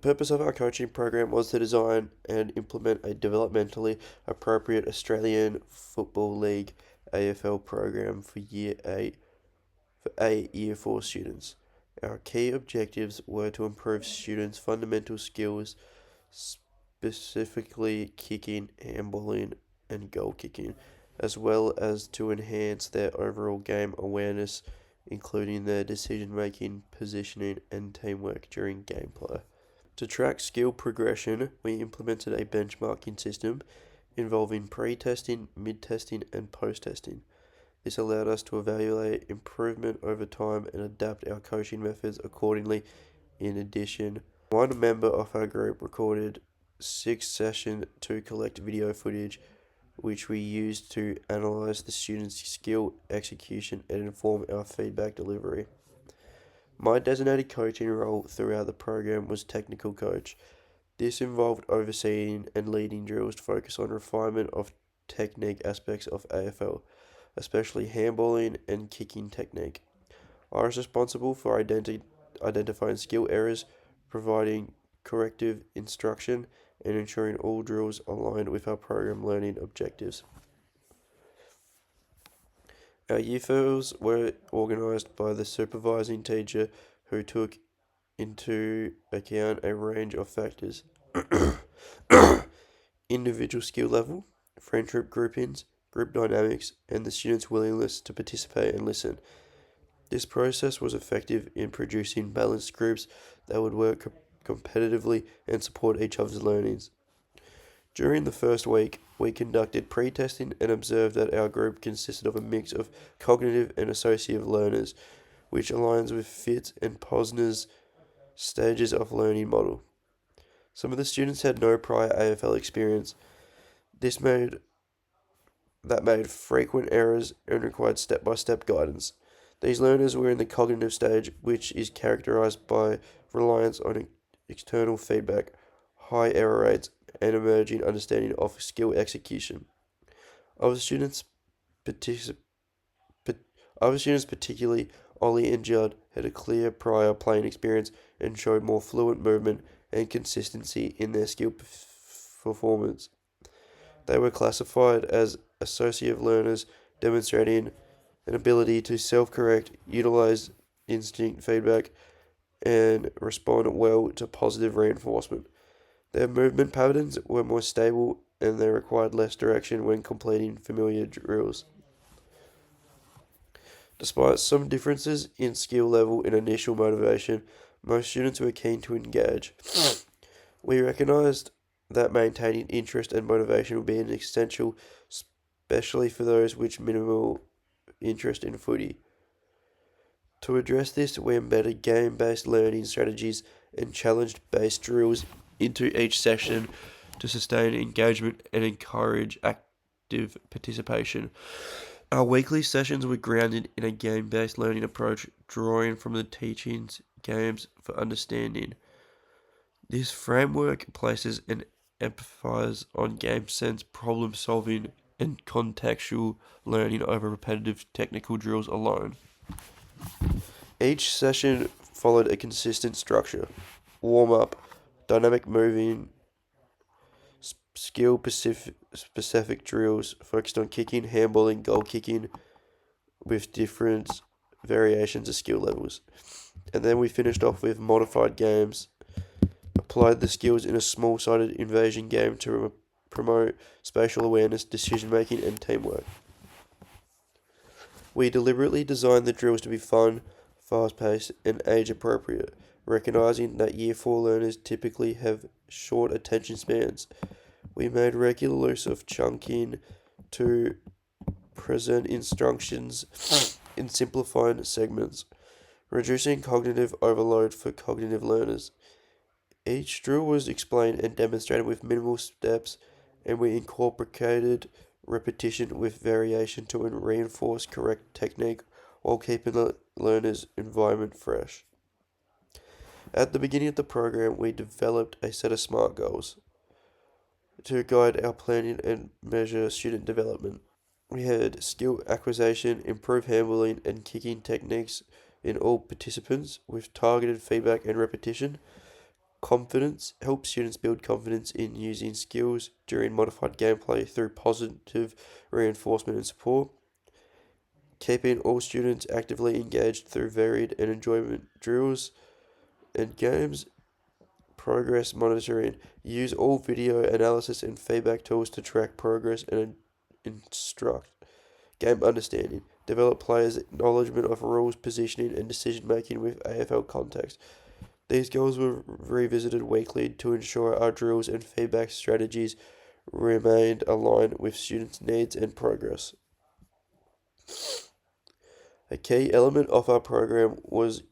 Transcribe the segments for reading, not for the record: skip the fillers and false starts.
purpose of our coaching program was to design and implement a developmentally appropriate Australian Football League AFL program for Year 4 students. Our key objectives were to improve students' fundamental skills, specifically kicking, handballing, and goal kicking, as well as to enhance their overall game awareness, including their decision making, positioning, and teamwork during gameplay. To track skill progression, we implemented a benchmarking system involving pre-testing, mid-testing, and post-testing. This allowed us to evaluate improvement over time and adapt our coaching methods accordingly. In addition, one member of our group recorded 6 sessions to collect video footage, which we used to analyze the students' skill, execution, and inform our feedback delivery. My designated coaching role throughout the program was technical coach. This involved overseeing and leading drills to focus on refinement of technique aspects of AFL, especially handballing and kicking technique. I was responsible for identifying skill errors, providing corrective instruction, and ensuring all drills aligned with our program learning objectives. Our year fours were organised by the supervising teacher who took into account a range of factors: individual skill level, friendship groupings, group dynamics, and the students' willingness to participate and listen. This process was effective in producing balanced groups that would work competitively and support each other's learnings. During the first week, we conducted pre-testing and observed that our group consisted of a mix of cognitive and associative learners, which aligns with Fitz and Posner's stages of learning model. Some of the students had no prior AFL experience. This made frequent errors and required step-by-step guidance. These learners were in the cognitive stage, which is characterized by reliance on external feedback, high error rates, and emerging understanding of skill execution. Other students, particularly Ollie and Judd, had a clear prior playing experience and showed more fluent movement and consistency in their skill performance. They were classified as associative learners, demonstrating an ability to self-correct, utilize instinct feedback, and respond well to positive reinforcement. Their movement patterns were more stable and they required less direction when completing familiar drills. Despite some differences in skill level and initial motivation, most students were keen to engage. We recognized that maintaining interest and motivation would be an essential, especially for those with minimal interest in footy. To address this, we embedded game-based learning strategies and challenge-based drills into each session to sustain engagement and encourage active participation. Our weekly sessions were grounded in a game-based learning approach, drawing from the teachings games for understanding. This framework places an emphasis on game sense, problem solving, and contextual learning over repetitive technical drills alone. Each session followed a consistent structure: warm-up, dynamic moving, skill-specific drills focused on kicking, handballing, goal kicking, with different variations of skill levels. And then we finished off with modified games, applied the skills in a small-sided invasion game to promote spatial awareness, decision-making, and teamwork. We deliberately designed the drills to be fun, fast-paced, and age-appropriate, recognizing that Year 4 learners typically have short attention spans. We made regular use of chunking to present instructions in simplified segments, reducing cognitive overload for cognitive learners. Each drill was explained and demonstrated with minimal steps, and we incorporated repetition with variation to reinforce correct technique while keeping the learner's environment fresh. At the beginning of the program, we developed a set of SMART goals to guide our planning and measure student development. We had skill acquisition, improved handling and kicking techniques in all participants with targeted feedback and repetition, Confidence helps students build confidence in using skills during modified gameplay through positive reinforcement and support. Keeping all students actively engaged through varied and enjoyment drills and games. Progress monitoring. Use all video analysis and feedback tools to track progress and instruct. Game understanding. Develop players' acknowledgement of rules, positioning, and decision making with AFL context. These goals were revisited weekly to ensure our drills and feedback strategies remained aligned with students' needs and progress. A key element of our program was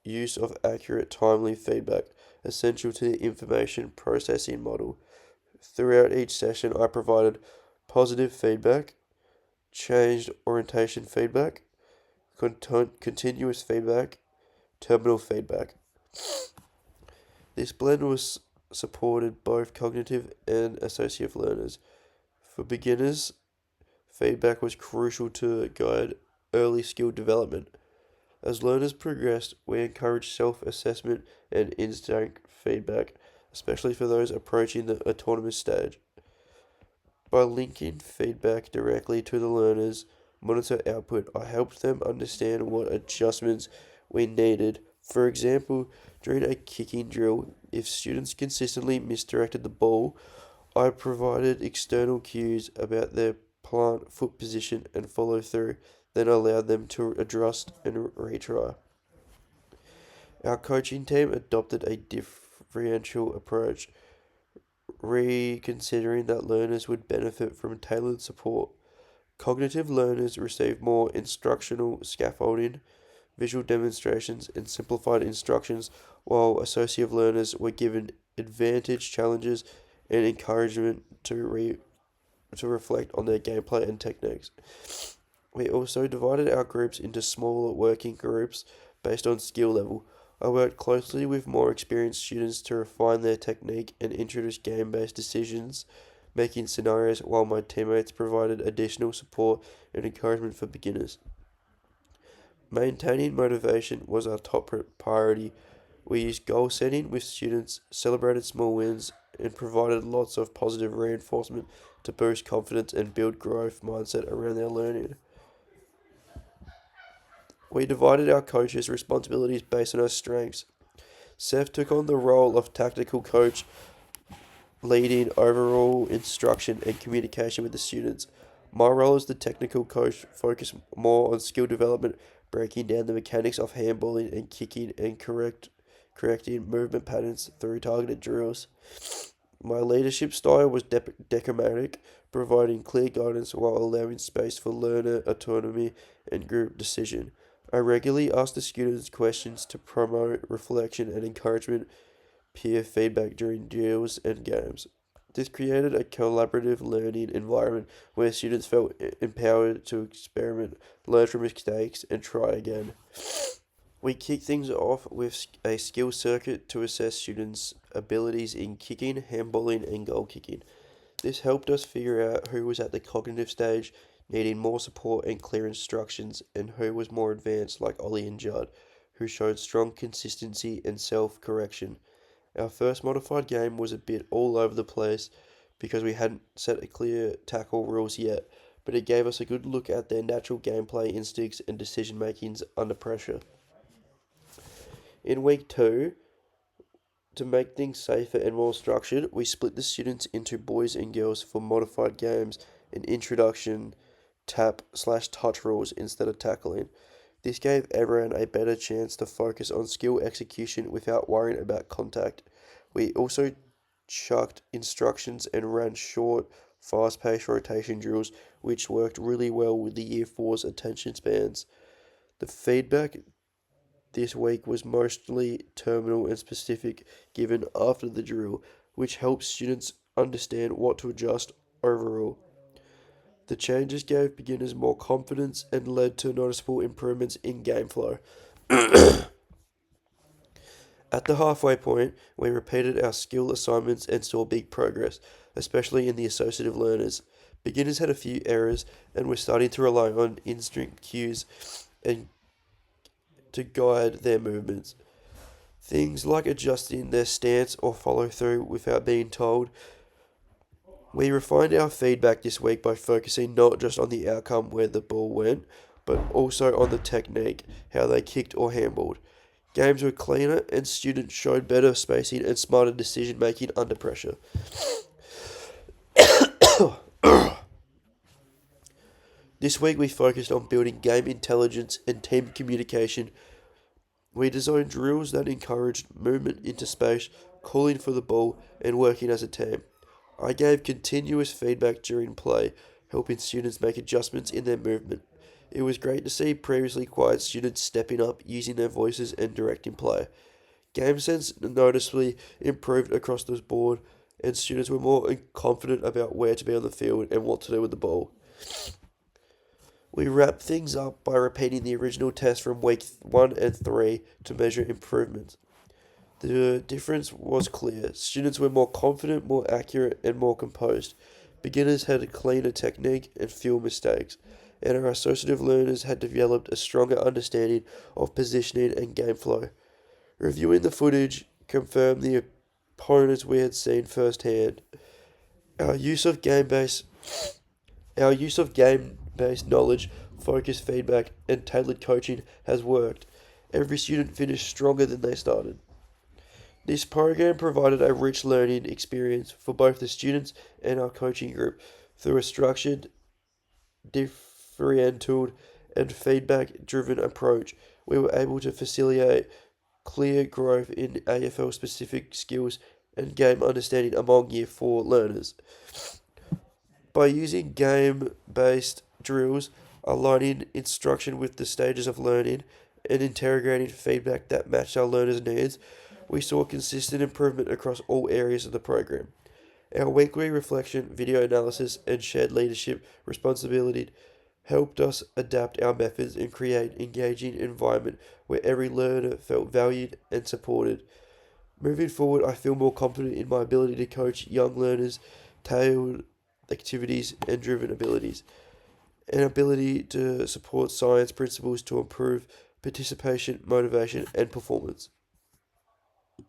use of accurate, timely feedback, essential to the information processing model. Throughout each session, I provided positive feedback, changed orientation feedback, continuous feedback, terminal feedback. This blend was supported both cognitive and associative learners. For beginners, feedback was crucial to guide early skill development. As learners progressed, we encouraged self-assessment and instant feedback, especially for those approaching the autonomous stage. By linking feedback directly to the learner's monitor output, I helped them understand what adjustments we needed. For example, during a kicking drill, if students consistently misdirected the ball, I provided external cues about their plant foot position and follow through, then allowed them to adjust and retry. Our coaching team adopted a differential approach, reconsidering that learners would benefit from tailored support. Cognitive learners received more instructional scaffolding, visual demonstrations, and simplified instructions, while associative learners were given advantage challenges and encouragement to reflect on their gameplay and techniques. We also divided our groups into smaller working groups based on skill level. I worked closely with more experienced students to refine their technique and introduce game based decisions making scenarios, while my teammates provided additional support and encouragement for beginners. Maintaining motivation was our top priority. We used goal setting with students, celebrated small wins, and provided lots of positive reinforcement to boost confidence and build growth mindset around their learning. We divided our coaches' responsibilities based on our strengths. Seth took on the role of tactical coach, leading overall instruction and communication with the students. My role as the technical coach focused more on skill development, breaking down the mechanics of handballing and kicking and correcting movement patterns through targeted drills. My leadership style was decamatic, providing clear guidance while allowing space for learner autonomy and group decision. I regularly asked the students questions to promote reflection and encouragement peer feedback during drills and games. This created a collaborative learning environment where students felt empowered to experiment, learn from mistakes, and try again. We kicked things off with a skill circuit to assess students' abilities in kicking, handballing, and goal kicking. This helped us figure out who was at the cognitive stage, needing more support and clear instructions, and who was more advanced, like Ollie and Judd, who showed strong consistency and self correction. Our first modified game was a bit all over the place because we hadn't set a clear tackle rules yet, but it gave us a good look at their natural gameplay instincts and decision makings under pressure. In week 2, to make things safer and more structured, we split the students into boys and girls for modified games and introduction tap/touch rules instead of tackling. This gave everyone a better chance to focus on skill execution without worrying about contact. We also chucked instructions and ran short, fast-paced rotation drills, which worked really well with the Year 4's attention spans. The feedback this week was mostly terminal and specific, given after the drill, which helps students understand what to adjust overall. The changes gave beginners more confidence and led to noticeable improvements in game flow. At the halfway point, we repeated our skill assignments and saw big progress, especially in the associative learners. Beginners had a few errors and were starting to rely on instinct cues and to guide their movements. Things like adjusting their stance or follow through without being told. We refined our feedback this week by focusing not just on the outcome where the ball went, but also on the technique, how they kicked or handballed. Games were cleaner and students showed better spacing and smarter decision making under pressure. This week we focused on building game intelligence and team communication. We designed drills that encouraged movement into space, calling for the ball, and working as a team. I gave continuous feedback during play, helping students make adjustments in their movement. It was great to see previously quiet students stepping up, using their voices, and directing play. Game sense noticeably improved across the board, and students were more confident about where to be on the field and what to do with the ball. We wrapped things up by repeating the original test from week 1 and 3 to measure improvements. The difference was clear. Students were more confident, more accurate, and more composed. Beginners had a cleaner technique and fewer mistakes, and our associative learners had developed a stronger understanding of positioning and game flow. Reviewing the footage confirmed the opponents we had seen firsthand. Our use of game-based knowledge, focused feedback, and tailored coaching has worked. Every student finished stronger than they started. This program provided a rich learning experience for both the students and our coaching group. Through a structured, differentiated, and feedback-driven approach, we were able to facilitate clear growth in AFL-specific skills and game understanding among Year 4 learners. By using game-based drills, aligning instruction with the stages of learning, and interrogating feedback that matched our learners' needs, we saw consistent improvement across all areas of the program. Our weekly reflection, video analysis, and shared leadership responsibility helped us adapt our methods and create an engaging environment where every learner felt valued and supported. Moving forward, I feel more confident in my ability to coach young learners, tailored activities, and driven abilities, and ability to support science principles to improve participation, motivation, and performance.